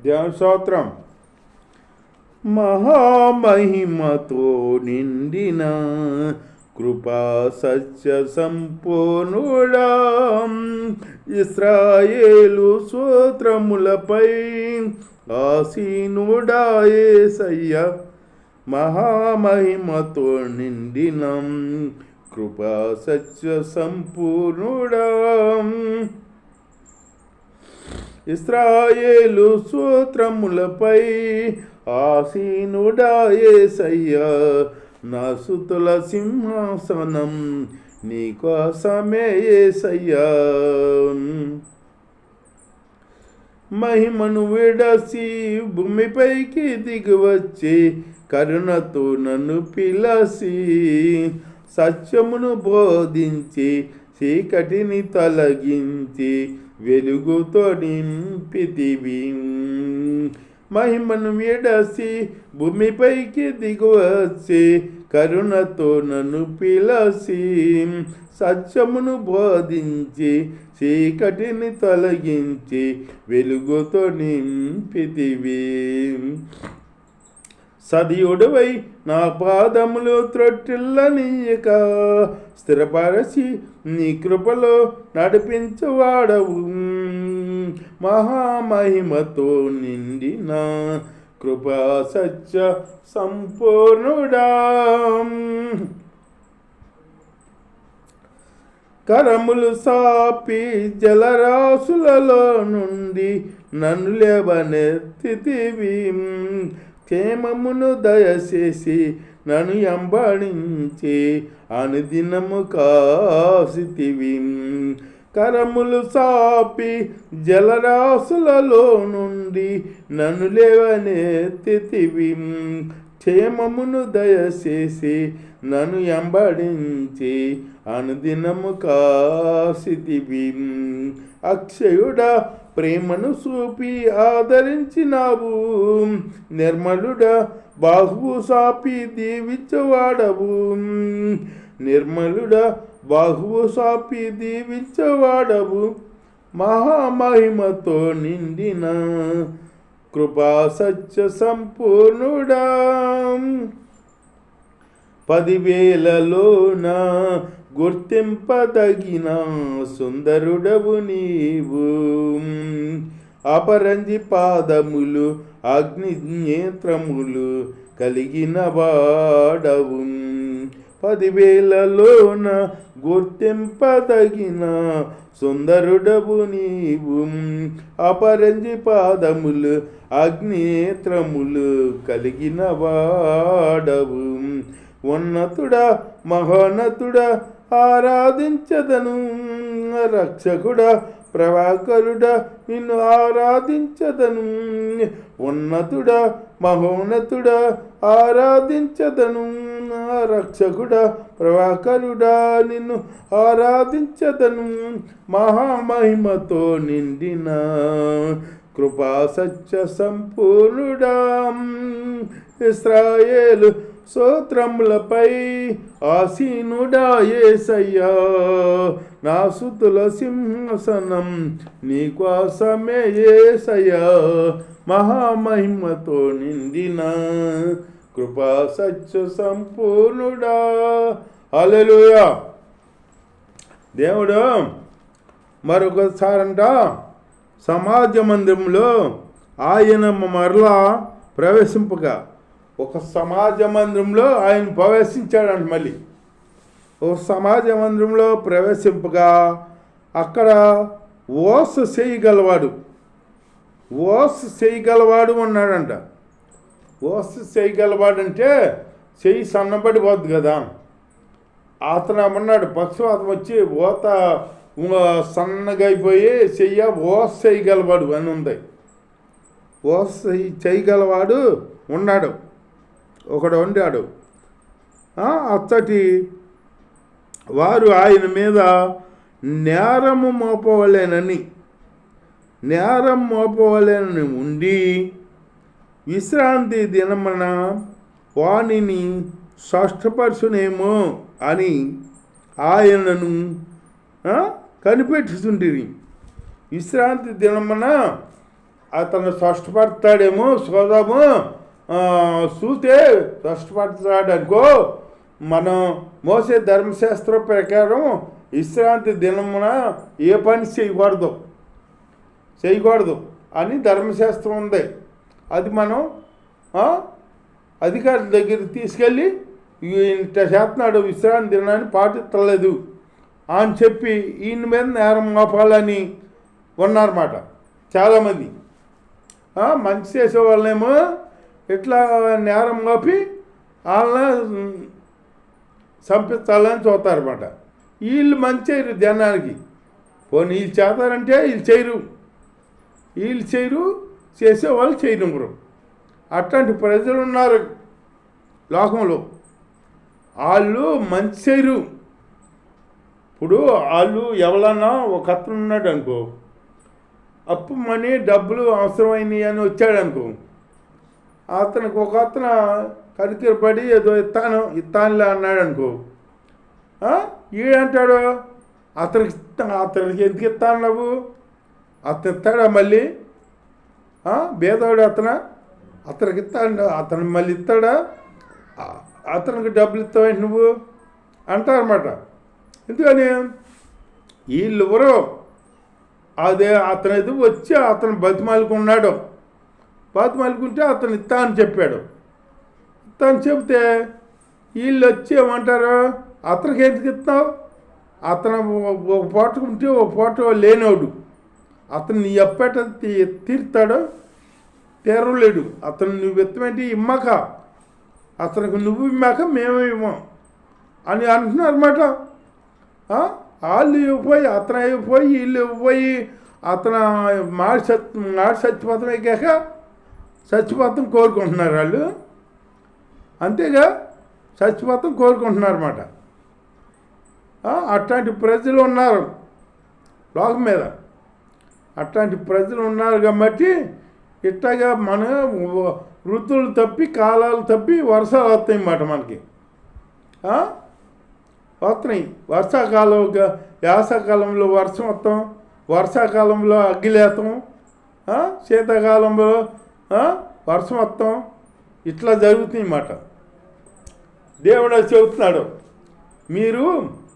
దేవుని స్తోత్రం. మహామహిమతో నిండిన కృపా సత్య సంపూర్ణుడా, ఇశ్రాయేలు స్తోత్రములపై ఆసీనుడా యేసయ్యా. మహామహిమతో నిండిన కృపా సత్య సంపూర్ణుడా, ఇశ్రాయేలు స్తోత్రములపై ఆసీనుడా యేసయ్యా. నా స్తుతుల సింహాసనం నీకోసమే యేసయ్యా. మహిమను విడసి భూమిపైకి దిగివచ్చి కరుణతో నన్ను పిలసి సత్యమును బోధించి చీకటిని తొలగించి వెలుగుతో నింపితివి. మహిమను విడసి భూమిపైకి దిగువచ్చి కరుణతో నన్ను పిలసి సత్యమును బోధించి చీకటిని తొలగించి వెలుగుతో నింపితివి. సదియుడవై నా పాదములు త్రొట్టిల్లనీయక స్థిరపరచి నీ కృపలో నడిపించువాడవు. మహామహిమతో నిండిన కృపా సత్య సంపూర్ణుడా, కరములు సాపి జలరాశులలో నుండి నన్ను లేవనెత్తితివి. క్షేమమును దయచేసి నన్ను ఎంబడించి అనుదినము కాసితివి. కరములు సాపి జలరాశులలో నుండి నన్ను లేవనెత్తితివి. క్షేమమును దయచేసి నన్ను ఎంబడించి అనుదినము కాసితివి. అక్షయుడా ప్రేమను చూపి ఆదరించినావు. నిర్మలుడా బాహువు సాపి దీవించవాడవు. నిర్మలుడా బాహువు సాపి దీవించవాడవు. మహామహిమతో నిండిన కృపా సత్య సంపూర్ణుడా, 10,000లోన గుర్తింపదగిన సుందరుడవు నీవు. అపరంజి పాదములు అగ్ని నేత్రములు కలిగిన వాడవు. 10,000లోన గుర్తింపదగిన సుందరుడవు నీవు. అపరంజి పాదములు అగ్నేత్రములు కలిగిన వాడవు. ఉన్నతుడా మహోన్నతుడా ఆరాధించదను. రక్షకుడా ప్రభాకరుడా నిన్ను ఆరాధించదను. ఉన్నతుడా మహోన్నతుడా ఆరాధించదను. రక్షకుడా ప్రభాకరుడా నిన్ను ఆరాధించదను. మహామహిమతో నిండిన కృపా సత్య సంపూర్ణుడా, ఇశ్రాయేలు స్తోత్రములపై ఆసీనుడా యేసయ్యా. నా స్తుతుల సింహాసనం నీకోసమే యేసయ్యా. మహామహిమతో నిండిన కృపా సత్య సంపూర్ణుడా. హల్లెలూయా. దేవుడు మరొకసారంట సమాజ మందిరంలో ఆయన మరలా ప్రవేశింపగా ఒక సమాజ మందిరంలో ఆయన ప్రవేశించాడంట. మళ్ళీ ఒక సమాజ మందిరంలో ప్రవేశింపగా అక్కడ ఓస చేయగలవాడు ఉన్నాడంట. ఓస చేయగలవాడంటే చెయ్యి సన్నబడిపోద్ది కదా. అతను ఏమన్నాడు, పక్షవాతం వచ్చి ఓత సన్నగా అయిపోయి ఓస చేయగలవాడు అని ఉంది. ఓస చేయగలవాడు ఉన్నాడు, ఒకడు ఉండాడు. అచ్చటి వారు ఆయన మీద నేరం మోపవలేనని ఉండి విశ్రాంతి దినమున వాణిని స్పష్టపరచునేమో అని ఆయనను కనిపెట్టుతుంటిరి. విశ్రాంతి దినమున అతను స్పష్టపడతాడేమో చూద్దాము, చూస్తే స్పష్టపడతాడు అనుకో. మనం మోసే ధర్మశాస్త్రం ప్రకారం విశ్రాంతి దినమున ఏ పని చేయకూడదు అని ధర్మశాస్త్రం ఉంది. అది మనం అధికారుల దగ్గర తీసుకెళ్ళి ఇంత చేస్తున్నాడు, విశ్రాంతి దినాన్ని పాటిస్తలేదు అని చెప్పి ఈయన మీద నేరం మోపాలని ఉన్నారన్నమాట చాలామంది. మంచి చేసే వాళ్ళేమో ఇట్లా నేరం మోపి వాళ్ళని చంపించాలని చూస్తారన్నమాట. వీళ్ళు మంచి చేయరు జనానికి. పోనీ వీళ్ళు చేస్తారంటే వీళ్ళు చేయరు, చేసేవాళ్ళు చేయనివ్వరు. అట్లాంటి ప్రజలు ఉన్నారు లోకంలో. వాళ్ళు మంచి చేయరు. ఇప్పుడు వాళ్ళు ఎవరన్నా ఒక అతను ఉన్నాడు అనుకో, అప్పు మనీ డబ్బులు అవసరమైనవి అని వచ్చాడు అనుకో, అతనికి ఒక అతను కరికిరపడి ఏదో ఇస్తానులే అన్నాడు అనుకో, ఈడంటాడు అతనికి ఎందుకు ఇస్తాను నువ్వు, అతను ఇస్తాడా మళ్ళీ? భేదవాడు అతనికి ఇస్తాడు, అతను మళ్ళీ ఇస్తాడా? అతనికి డబ్బులు ఇస్తావేంటి నువ్వు అంటారన్నమాట. ఎందుకని వీళ్ళు ఎవరో అదే అతను ఎదురు వచ్చి అతను బతిమాలుకున్నాడు. బతిమాలుకుంటే అతను ఇస్తా అని చెప్పాడు. ఇస్తా అని చెబితే వీళ్ళు వచ్చి ఏమంటారు, అతనికి ఎందుకు ఇస్తావు? అతను ఒక పూటకుంటే ఒక పూట లేనివాడు. అతను నీ ఎప్పట తీరుతాడో తీరలేడు. అతను నువ్వు ఇత్తమేంటి ఇమ్మాక, అతనికి నువ్వు ఇమ్మాక మేము ఇవ్వం అని అంటున్నారు అన్నమాట. వాళ్ళు ఇవ్వపోయి అతను అయిపోయి వీళ్ళు ఇవ్వపోయి అతను మాడి చచ్చిపోతాం ఎక్కాక చచ్చిపోతాం కోరుకుంటున్నారు వాళ్ళు. అంతేగా చచ్చిపోతాం కోరుకుంటున్నారు అన్నమాట. అట్లాంటి ప్రజలు ఉన్నారు లోకం మీద. అట్లాంటి ప్రజలు ఉన్నారు కాబట్టి ఇట్లాగా మన ఋతువులు తప్పి కాలాలు తప్పి వర్షాలు వస్తాయి అన్నమాట మనకి. వస్తున్నాయి వర్షాకాలం, వేసవకాలంలో వర్షం వస్తాం, వర్షాకాలంలో అగ్గిలేతాం, శీతాకాలంలో వర్షం వస్తాం. ఇట్లా జరుగుతుంది అన్నమాట. దేవుడు చెబుతున్నాడు, మీరు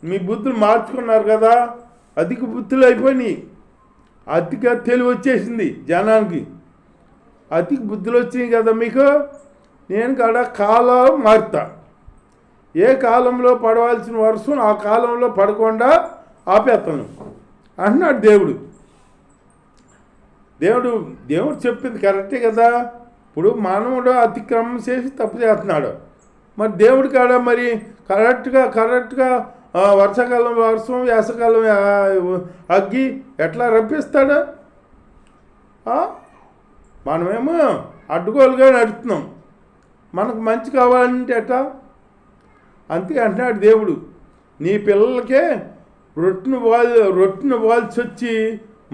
మీ బుద్ధులు మార్చుకున్నారు కదా, అధిక బుద్ధులు అయిపోయినాయి, అధిక తెలివి వచ్చేసింది జనానికి, అధిక బుద్ధులు వచ్చినాయి కదా మీకు. నేను కాడ కాలం మారుతా, ఏ కాలంలో పడవలసిన వర్షం ఆ కాలంలో పడకుండా ఆపేస్తాను అంటున్నాడు దేవుడు. దేవుడు చెప్పింది కరెక్టే కదా. ఇప్పుడు మానవుడు అతిక్రమం చేసి తప్పు చేస్తున్నాడు. మరి దేవుడి కాడ మరి కరెక్ట్గా వర్షాకాలం వర్షం, వేసవకాలం అగ్గి ఎట్లా రప్పిస్తాడు? మనమేమో అడ్డుగోలుగా నడుస్తున్నాం. మనకు మంచి కావాలంటే ఎట్లా? అంతే అంటున్నాడు దేవుడు. నీ పిల్లలకే రొట్టెను వాల్చి వచ్చి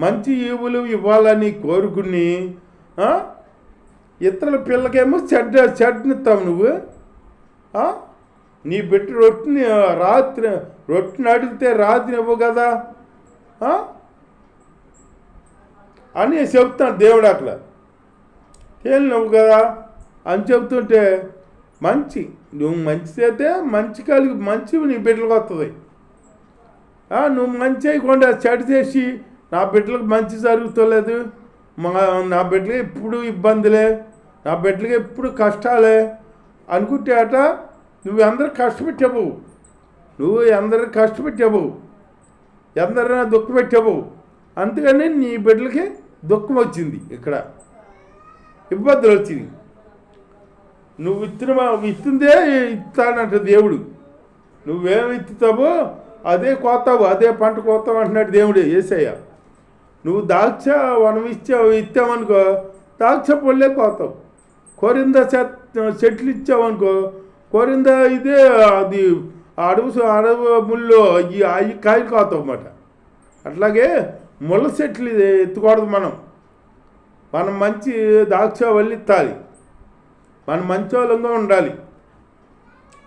మంచి ఈవులు ఇవ్వాలని కోరుకుని ఇతరుల పిల్లకేమో చెడ్డనిస్తావు నువ్వు. నీ బిడ్డ రొట్టెని అడిగితే రాత్రి ఇవ్వు కదా అని చెప్తాను దేవుడు. అక్కడ తేలినవ్వు కదా అని చెబుతుంటే నువ్వు మంచి చేస్తే మంచి నీ బిడ్డలకు వస్తుంది. నువ్వు మంచి చేయకుండా చెడు చేసి నా బిడ్డలకు మంచి జరుగుతలేదు, నా బిడ్డలకి ఎప్పుడు ఇబ్బందులే, నా బిడ్డలకి ఎప్పుడు కష్టాలే అనుకుంటే అట నువ్వు అందరికి కష్టపెట్టావు, ఎందరైనా దుఃఖం పెట్టావు. అందుకని నీ బిడ్డలకి దుఃఖం వచ్చింది, ఇక్కడ ఇబ్బందులు వచ్చింది. నువ్వు విత్తుందే ఇస్తానంట దేవుడు. నువ్వేం విత్తుతావో అదే కోతావు, అదే పంట కోతావు అంటున్నాడు దేవుడు యేసయ్య. నువ్వు ద్రాక్ష వనం ఇచ్చావనుకో ద్రాక్ష పళ్ళే కోతావు. కోరింద చెట్లు ఇచ్చావనుకో కోరింద ఇదే అది అడవి ముళ్ళు అవి కాయలు కోతావు అన్నమాట. అట్లాగే ముళ్ళ చెట్లు ఎత్తుకూడదు. మనం మంచి ద్రాక్ష వల్లి ఇత్తాలి, మనం మంచి వాళ్ళంగా ఉండాలి.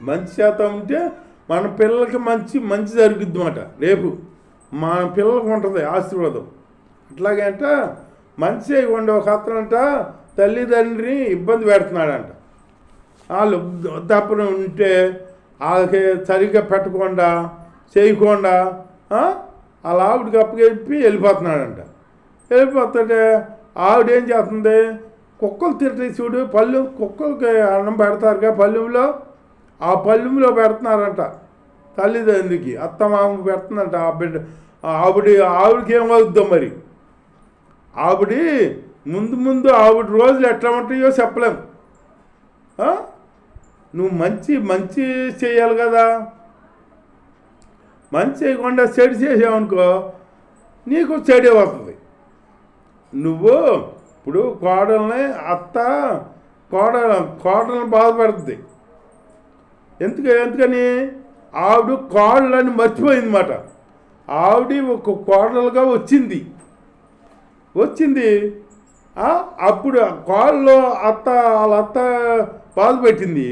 మంచి శాతం ఉంటే మన పిల్లలకి మంచి జరుగుద్ది అన్నమాట. రేపు మన పిల్లలకు ఉంటుంది ఆశీర్వాదం. అట్లాగే అంట మంచి చేయకుండా ఒక అతనంట తల్లిదండ్రిని ఇబ్బంది పెడుతున్నాడంట. వాళ్ళు తప్పున ఉంటే వాళ్ళకి సరిగ్గా పెట్టకుండా చేయకుండా వాళ్ళ ఆవిడకి అప్పచెప్పి వెళ్ళిపోతున్నాడంట. వెళ్ళిపోతుంటే ఆవిడ ఏం చేస్తుంది, కుక్కలు తింటాయి చూడు, పళ్ళు కుక్కలకి అన్నం పెడతారుగా పళ్ళెంలో, ఆ పళ్ళెంలో పెడుతున్నారంట తల్లిదండ్రికి, అత్తమామకు పెడుతుందంట. ఆ బిడ్డ ఆవిడకి ఏమవుద్దో మరి. ముందు ఆవిడ రోజులు ఎట్లా ఉంటాయో చెప్పలేము. నువ్వు మంచి చేయాలి కదా, మంచి చేయకుండా చెడు చేసావనుకో నీకు చెడే వస్తుంది. నువ్వు ఇప్పుడు కోడలను బాధపడుతుంది. ఎందుకని ఆవిడ కోడలని మర్చిపోయిందన్నమాట. ఆవిడ ఒక కోడలుగా వచ్చింది. అప్పుడు కోడలో వాళ్ళ అత్త బాధ పెట్టింది.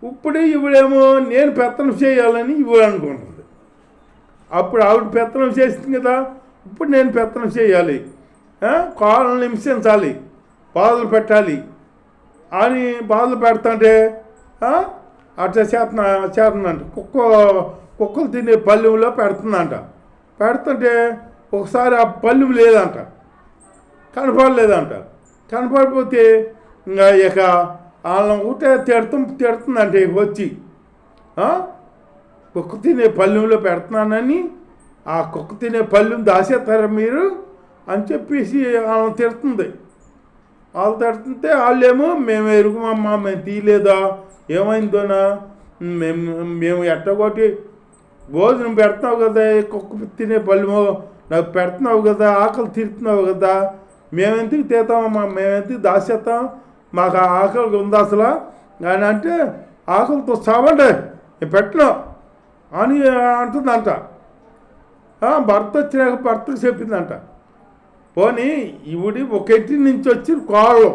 ఇప్పుడు ఇవిడేమో నేను పెత్తనం చేయాలని ఇవి అనుకుంటుంది. అప్పుడు ఆవిడ పెత్తనం చేసింది కదా, ఇప్పుడు నేను పెత్తనం చేయాలి, కోడలను హింసించాలి, బాధలు పెట్టాలి అని బాధలు పెడతాంటే అట్లా చేస్తుందంట. కుక్కలు తినే పళ్ళెంలో పెడుతుందంట. పెడుతుంటే ఒకసారి ఆ పళ్ళెం లేదంట, కనపడలేదంట. కనపడిపోతే ఇక వాళ్ళని ఒకటే తిడుతుందంటే వచ్చి కుక్క తినే పళ్ళెంలో పెడుతున్నానని, ఆ కుక్క తినే పళ్ళెం దాచేస్తారా మీరు అని చెప్పేసి వాళ్ళని తిడుతుంది. వాళ్ళు తిడుతుంటే వాళ్ళేమో మేము ఎరుగుమమ్మా, మేము తీయలేదా, ఏమైందోనా, మేము ఎట్టగొట్టి భోజనం పెడుతున్నావు కదా, కుక్క తినే పళ్ళెమో నాకు పెడుతున్నావు కదా, ఆకలి తీరుతున్నావు కదా, మేమెందుకు తీతామమ్మా, మేమెందుకు దాచేస్తాం, మాకు ఆకలి ఉంది అసలు అని అంటే, ఆకలితో చావండి నేను పెట్టను అని అంటుందంట. భర్త వచ్చినాక భర్తకు చెప్పిందంట. పోనీ ఈవిడి ఒక ఇంటి నుంచి వచ్చి కోళ్ళు,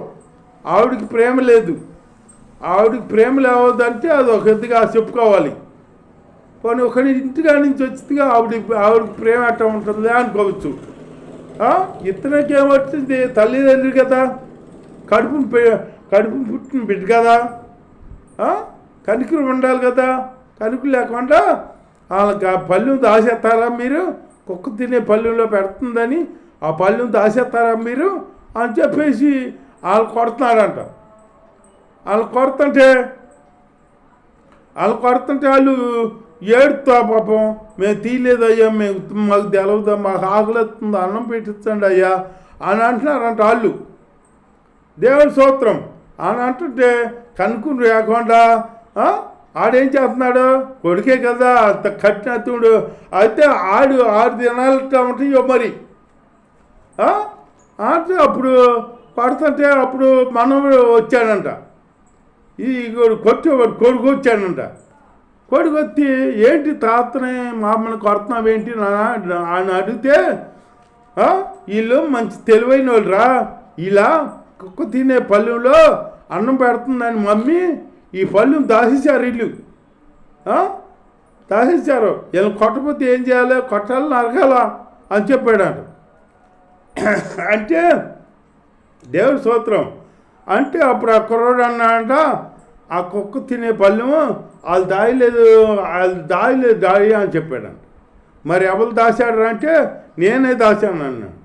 ఆవిడికి ప్రేమ లేదు, ఆవిడికి ప్రేమ లేవద్దంటే అది ఒక ఎద్దుగా చెప్పుకోవాలి. పోనీ ఒక ఇంటిగా నుంచి వచ్చిందిగా ఆవిడికి ప్రేమ ఎట్లా ఉంటుంది అనుకోవచ్చు. ఇతనికి ఏమొచ్చింది, తల్లిదండ్రి కదా, కడుపు పుట్టిన బిడ్డ కదా, కనికలు ఉండాలి కదా, కనుకలు లేకుండా వాళ్ళకి ఆ పళ్ళెం దాచేస్తారా మీరు, కుక్క తినే పళ్ళెంలో పెడుతుందని ఆ పళ్ళెం దాచేస్తారా మీరు అని చెప్పేసి వాళ్ళు కొడుతున్నారంట. వాళ్ళు కొడుతుంటే వాళ్ళు ఏడుతా పాపం, మేము తీయలేదు అయ్యా, మాకు తెలవదా, మాకు ఆకలిస్తుంది, అన్నం పెట్టించండి అయ్యా అని అంటున్నారంట వాళ్ళు. దేవుడి స్తోత్రం అని అంటుంటే కనుక్కుని లేకుండా ఆడేం చేస్తున్నాడు, కొడుకే కదా కట్టినతుడు అయితే ఆడు 6 దినాలు ఉంటాయో మరి. అంటే అప్పుడు పడుతుంటే అప్పుడు మనవడు వచ్చాడంట, ఈ కొట్టేవాడు కొడుకు వచ్చాడంట. కొడుకు వచ్చి ఏంటి తాతని మామని కొడుతున్నావు ఏంటి ఆయన అడిగితే, వీళ్ళు మంచి తెలివైన వాళ్ళు రా, ఇలా కుక్క తినే పళ్ళెంలో అన్నం పెడుతుందని మమ్మీ ఈ పళ్ళెం దాచేశారు, వీళ్ళు దాచేశారు, వీళ్ళని కొట్టకపోతే ఏం చేయాలి, కొట్టాలి నరకాల అని చెప్పాడంట. అంటే దేవుడి స్తోత్రం. అంటే అప్పుడు ఆ కుర్రాడు అన్నాడంట, ఆ కుక్క తినే పళ్ళెము వాళ్ళు దాయి అని చెప్పాడంట. మరి ఎవరు దాచాడు అంటే నేనే దాచాను అన్నాడు.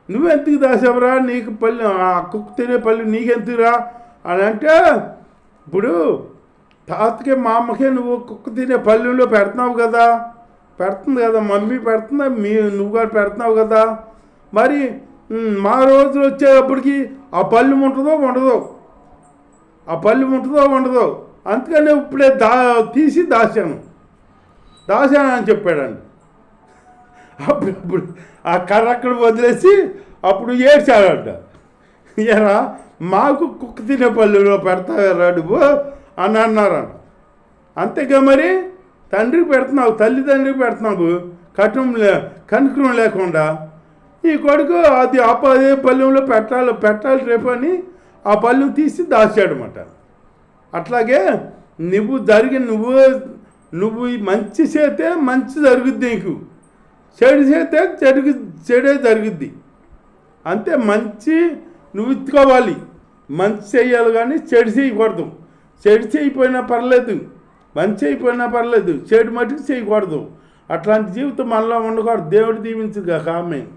నువ్వెందుకు దాచావురా, నీకు పళ్ళెం ఆ కుక్క తినే పళ్ళెం నీకెందుకురా అని అంటే, ఇప్పుడు తాతకి మా అమ్మకే నువ్వు కుక్క తినే పళ్ళెంలో పెడుతున్నావు కదా, పెడుతుంది కదా మమ్మీ పెడుతుందా, నువ్వు కూడా పెడుతున్నావు కదా, మరి మా రోజులు వచ్చేటప్పటికి ఆ పళ్ళెం ఉంటుందో ఉండదో, అందుకని ఇప్పుడే తీసి దాచాను అని చెప్పాడండి. అప్పుడు ఆ కర్ర అక్కడ వదిలేసి అప్పుడు ఏడ్చాడంట. ఏరా మాకు కుక్క తినే పళ్ళెంలో పెడతారా నువ్వు అని అన్నారంట. అంతేగా మరి తండ్రికి పెడుతున్నావు, తల్లిదండ్రికి పెడుతున్నావు కనుక్రమం లేకుండా. ఈ కొడుకు అదే పళ్ళెంలో పెట్టాలి రేపు అని ఆ పళ్ళెం తీసి దాచాడనమాట. అట్లాగే నువ్వు మంచి చేస్తే మంచి జరుగుద్ది, నీకు చెడు చేస్తే చెడే జరుగుద్ది. అంతే, మంచి నువ్వు ఇత్తుకోవాలి, మంచి చేయాలి కానీ చెడు చేయకూడదు. చెడు చేయకపోయినా పర్లేదు, మంచి అయిపోయినా పర్లేదు, చెడు మటుకు చేయకూడదు. అట్లాంటి జీవితం మనలో ఉండకూడదు. దేవుడు దీవించుగాక. ఆమేన్.